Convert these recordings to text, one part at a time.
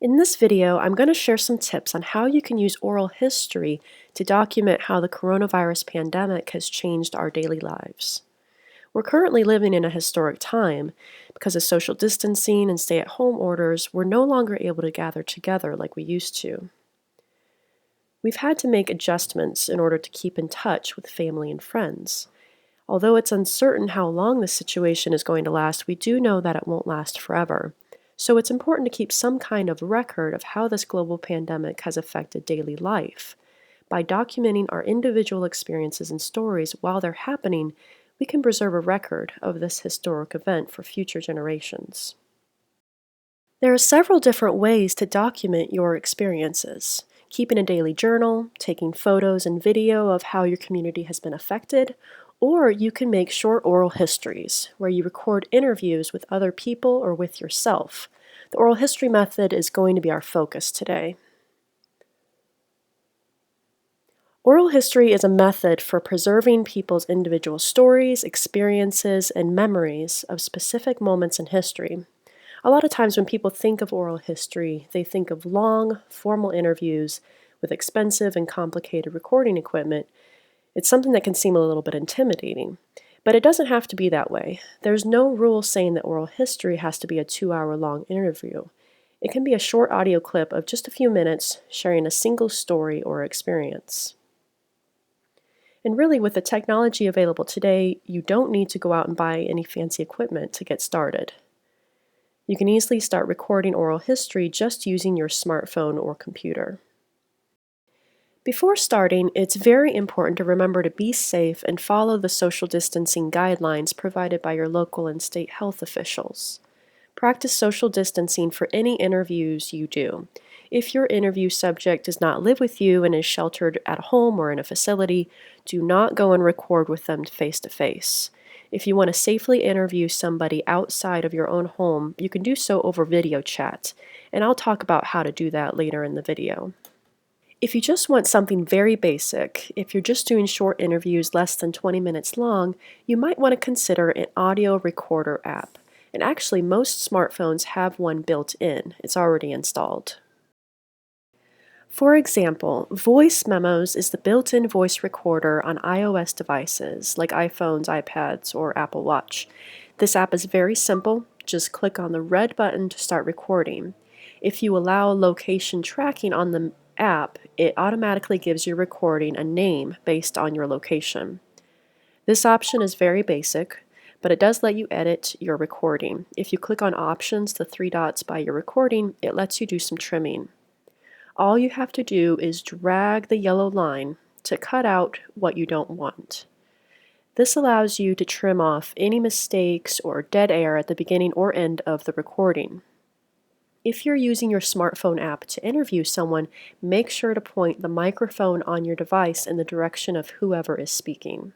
In this video, I'm going to share some tips on how you can use oral history to document how the coronavirus pandemic has changed our daily lives. We're currently living in a historic time. Because of social distancing and stay-at-home orders, we're no longer able to gather together like we used to. We've had to make adjustments in order to keep in touch with family and friends. Although it's uncertain how long this situation is going to last, we do know that it won't last forever. So it's important to keep some kind of record of how this global pandemic has affected daily life. By documenting our individual experiences and stories while they're happening, we can preserve a record of this historic event for future generations. There are several different ways to document your experiences. Keeping a daily journal, taking photos and video of how your community has been affected, or you can make short oral histories, where you record interviews with other people or with yourself. The oral history method is going to be our focus today. Oral history is a method for preserving people's individual stories, experiences, and memories of specific moments in history. A lot of times when people think of oral history, they think of long, formal interviews with expensive and complicated recording equipment. It's something that can seem a little bit intimidating, but it doesn't have to be that way. There's no rule saying that oral history has to be a 2-hour-long interview. It can be a short audio clip of just a few minutes sharing a single story or experience. And really, with the technology available today, you don't need to go out and buy any fancy equipment to get started. You can easily start recording oral history just using your smartphone or computer. Before starting, it's very important to remember to be safe and follow the social distancing guidelines provided by your local and state health officials. Practice social distancing for any interviews you do. If your interview subject does not live with you and is sheltered at home or in a facility, do not go and record with them face to face. If you want to safely interview somebody outside of your own home, you can do so over video chat, and I'll talk about how to do that later in the video. If you just want something very basic, if you're just doing short interviews less than 20 minutes long, you might want to consider an audio recorder app. And actually, most smartphones have one built in. It's already installed. For example, Voice Memos is the built-in voice recorder on iOS devices like iPhones, iPads, or Apple Watch. This app is very simple. Just click on the red button to start recording. If you allow location tracking on the app, it automatically gives your recording a name based on your location. This option is very basic, but it does let you edit your recording. If you click on Options, the 3 dots by your recording, it lets you do some trimming. All you have to do is drag the yellow line to cut out what you don't want. This allows you to trim off any mistakes or dead air at the beginning or end of the recording. If you're using your smartphone app to interview someone, make sure to point the microphone on your device in the direction of whoever is speaking.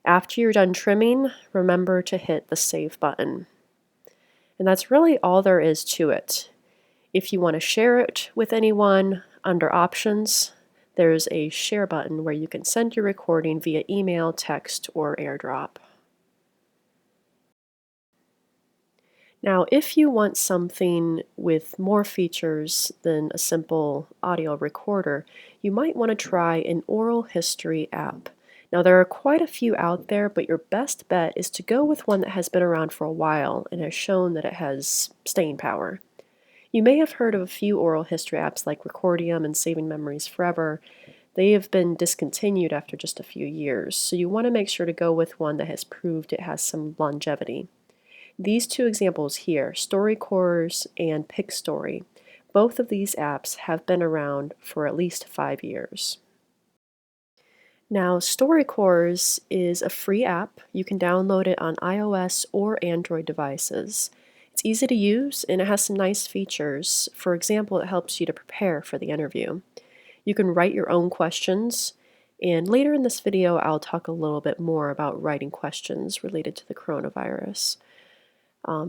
After you're done trimming, remember to hit the Save button. And that's really all there is to it. If you want to share it with anyone, under Options, there's a Share button where you can send your recording via email, text, or AirDrop. Now, if you want something with more features than a simple audio recorder, you might want to try an oral history app. Now, there are quite a few out there, but your best bet is to go with one that has been around for a while and has shown that it has staying power. You may have heard of a few oral history apps like Recordium and Saving Memories Forever. They have been discontinued after just a few years, so you want to make sure to go with one that has proved it has some longevity. These two examples here, StoryCorps and PicStory, both of these apps have been around for at least 5 years. Now, StoryCorps is a free app. You can download it on iOS or Android devices. It's easy to use and it has some nice features. For example, it helps you to prepare for the interview. You can write your own questions, and later in this video I'll talk a little bit more about writing questions related to the coronavirus.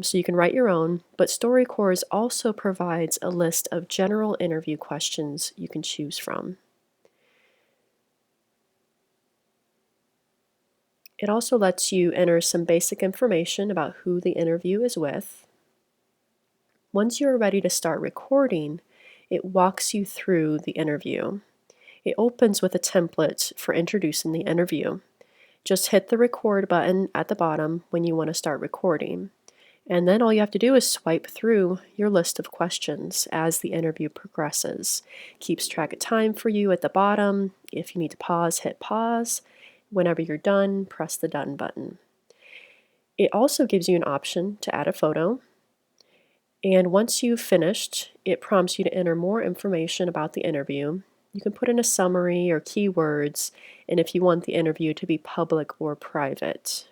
So you can write your own, but StoryCorps also provides a list of general interview questions you can choose from. It also lets you enter some basic information about who the interview is with. Once you are ready to start recording, it walks you through the interview. It opens with a template for introducing the interview. Just hit the record button at the bottom when you want to start recording. And then all you have to do is swipe through your list of questions as the interview progresses. Keeps track of time for you at the bottom. If you need to pause, hit pause. Whenever you're done, press the done button. It also gives you an option to add a photo. And once you've finished, it prompts you to enter more information about the interview. You can put in a summary or keywords, and if you want the interview to be public or private.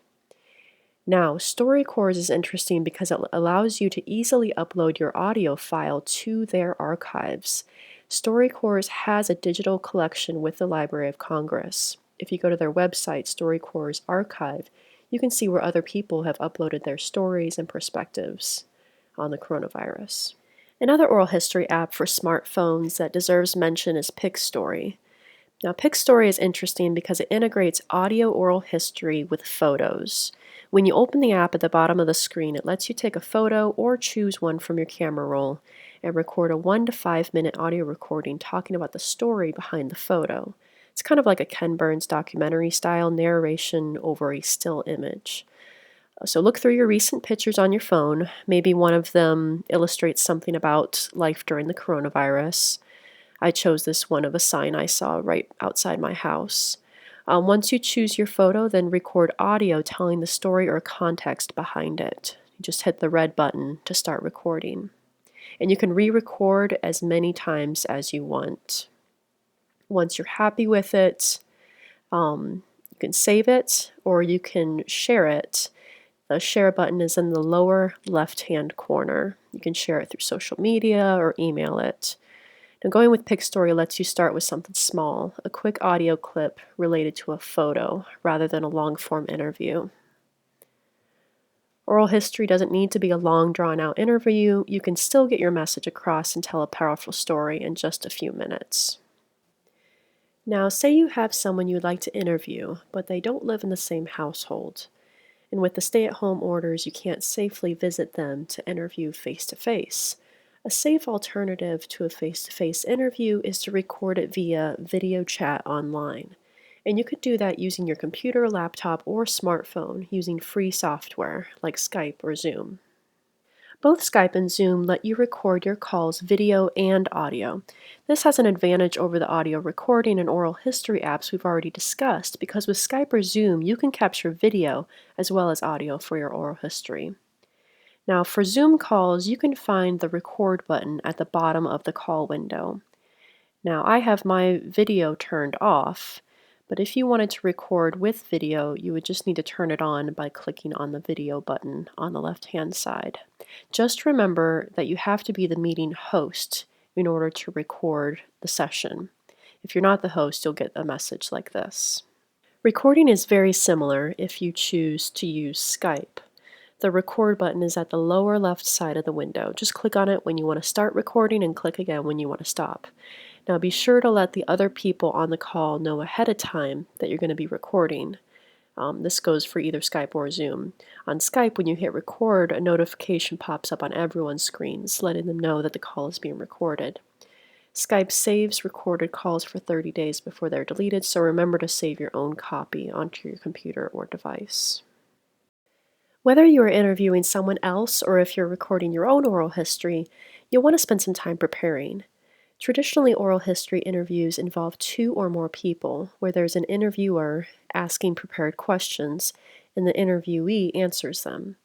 Now, StoryCorps is interesting because it allows you to easily upload your audio file to their archives. StoryCorps has a digital collection with the Library of Congress. If you go to their website, StoryCorps Archive, you can see where other people have uploaded their stories and perspectives on the coronavirus. Another oral history app for smartphones that deserves mention is PicStory. Now, PicStory is interesting because it integrates audio oral history with photos. When you open the app at the bottom of the screen, it lets you take a photo or choose one from your camera roll and record a 1 to 5 minute audio recording talking about the story behind the photo. It's kind of like a Ken Burns documentary style narration over a still image. So look through your recent pictures on your phone. Maybe one of them illustrates something about life during the coronavirus. I chose this one of a sign I saw right outside my house. Once you choose your photo, then record audio telling the story or context behind it. You just hit the red button to start recording. And you can re-record as many times as you want. Once you're happy with it, you can save it or you can share it. The share button is in the lower left-hand corner. You can share it through social media or email it. Now, going with PicStory lets you start with something small, a quick audio clip related to a photo, rather than a long-form interview. Oral history doesn't need to be a long, drawn-out interview. You can still get your message across and tell a powerful story in just a few minutes. Now, say you have someone you'd like to interview, but they don't live in the same household. And with the stay-at-home orders, you can't safely visit them to interview face-to-face. A safe alternative to a face-to-face interview is to record it via video chat online. And you could do that using your computer, laptop, or smartphone using free software like Skype or Zoom. Both Skype and Zoom let you record your calls video and audio. This has an advantage over the audio recording and oral history apps we've already discussed because with Skype or Zoom you can capture video as well as audio for your oral history. Now, for Zoom calls, you can find the record button at the bottom of the call window. Now, I have my video turned off, but if you wanted to record with video, you would just need to turn it on by clicking on the video button on the left-hand side. Just remember that you have to be the meeting host in order to record the session. If you're not the host, you'll get a message like this. Recording is very similar if you choose to use Skype. The record button is at the lower left side of the window. Just click on it when you want to start recording and click again when you want to stop. Now be sure to let the other people on the call know ahead of time that you're going to be recording. This goes for either Skype or Zoom. On Skype, when you hit record, a notification pops up on everyone's screens, letting them know that the call is being recorded. Skype saves recorded calls for 30 days before they're deleted, so remember to save your own copy onto your computer or device. Whether you are interviewing someone else or if you're recording your own oral history, you'll want to spend some time preparing. Traditionally, oral history interviews involve 2 or more people, where there's an interviewer asking prepared questions and the interviewee answers them.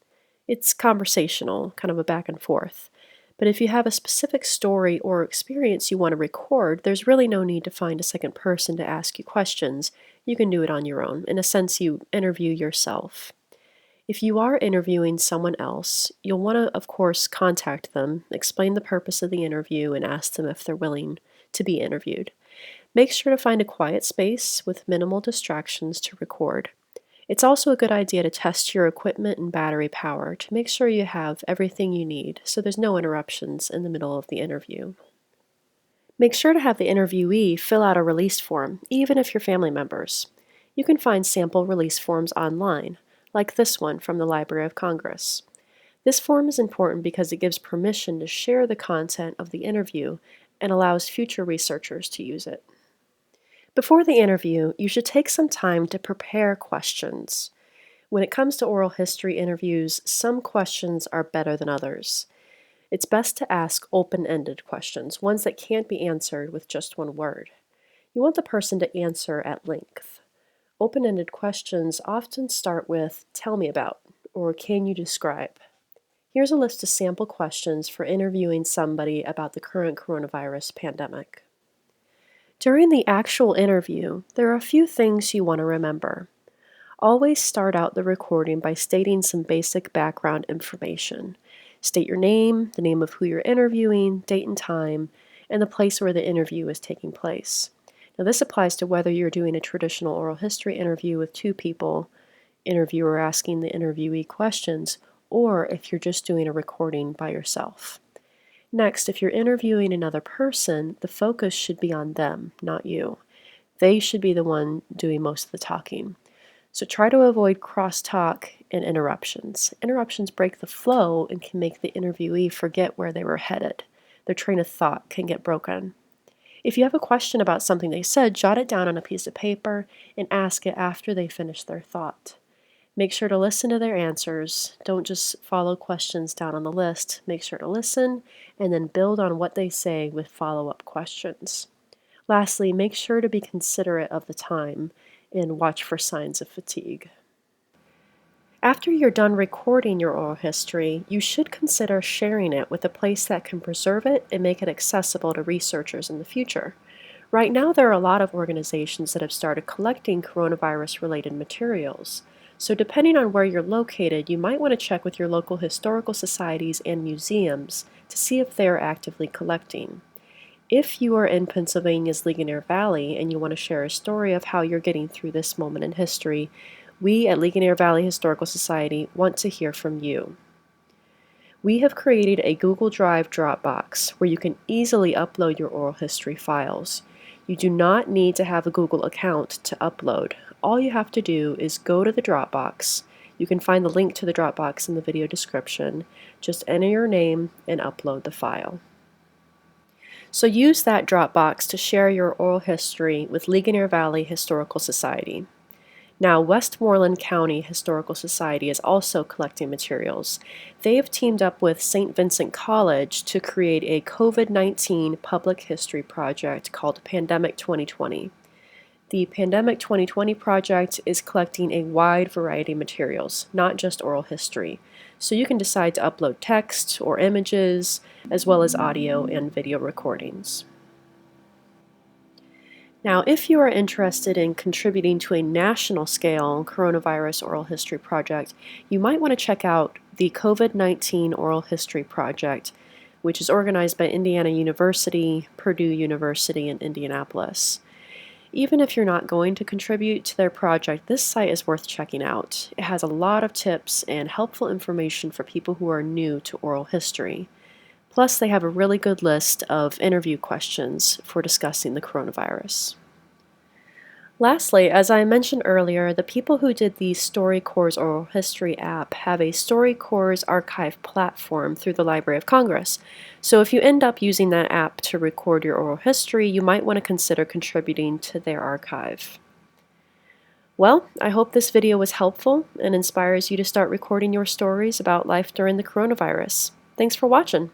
It's conversational, kind of a back and forth. But if you have a specific story or experience you want to record, there's really no need to find a second person to ask you questions. You can do it on your own. In a sense, you interview yourself. If you are interviewing someone else, you'll want to, of course, contact them, explain the purpose of the interview, and ask them if they're willing to be interviewed. Make sure to find a quiet space with minimal distractions to record. It's also a good idea to test your equipment and battery power to make sure you have everything you need so there's no interruptions in the middle of the interview. Make sure to have the interviewee fill out a release form, even if you're family members. You can find sample release forms online, like this one from the Library of Congress. This form is important because it gives permission to share the content of the interview and allows future researchers to use it. Before the interview, you should take some time to prepare questions. When it comes to oral history interviews, some questions are better than others. It's best to ask open-ended questions, ones that can't be answered with just one word. You want the person to answer at length. Open-ended questions often start with, "Tell me about," or "Can you describe?" Here's a list of sample questions for interviewing somebody about the current coronavirus pandemic. During the actual interview, there are a few things you want to remember. Always start out the recording by stating some basic background information. State your name, the name of who you're interviewing, date and time, and the place where the interview is taking place. Now, this applies to whether you're doing a traditional oral history interview with two people, interviewer asking the interviewee questions, or if you're just doing a recording by yourself. Next, if you're interviewing another person, the focus should be on them, not you. They should be the one doing most of the talking. So try to avoid crosstalk and interruptions. Interruptions break the flow and can make the interviewee forget where they were headed. Their train of thought can get broken. If you have a question about something they said, jot it down on a piece of paper and ask it after they finish their thought. Make sure to listen to their answers. Don't just follow questions down on the list. Make sure to listen and then build on what they say with follow-up questions. Lastly, make sure to be considerate of the time and watch for signs of fatigue. After you're done recording your oral history, you should consider sharing it with a place that can preserve it and make it accessible to researchers in the future. Right now, there are a lot of organizations that have started collecting coronavirus-related materials. So depending on where you're located, you might want to check with your local historical societies and museums to see if they're actively collecting. If you are in Pennsylvania's Ligonier Valley and you want to share a story of how you're getting through this moment in history, we at Ligonier Valley Historical Society want to hear from you. We have created a Google Drive Dropbox where you can easily upload your oral history files. You do not need to have a Google account to upload. All you have to do is go to the Dropbox. You can find the link to the Dropbox in the video description. Just enter your name and upload the file. So use that Dropbox to share your oral history with Ligonier Valley Historical Society. Now, Westmoreland County Historical Society is also collecting materials. They have teamed up with St. Vincent College to create a COVID-19 public history project called Pandemic 2020. The Pandemic 2020 project is collecting a wide variety of materials, not just oral history. So you can decide to upload text or images, as well as audio and video recordings. Now, if you are interested in contributing to a national scale coronavirus oral history project, you might want to check out the COVID-19 Oral History Project, which is organized by Indiana University, Purdue University, and Indianapolis. Even if you're not going to contribute to their project, this site is worth checking out. It has a lot of tips and helpful information for people who are new to oral history. Plus, they have a really good list of interview questions for discussing the coronavirus. Lastly, as I mentioned earlier, the people who did the StoryCorps Oral History app have a StoryCorps archive platform through the Library of Congress. So if you end up using that app to record your oral history, you might want to consider contributing to their archive. Well, I hope this video was helpful and inspires you to start recording your stories about life during the coronavirus. Thanks for watching.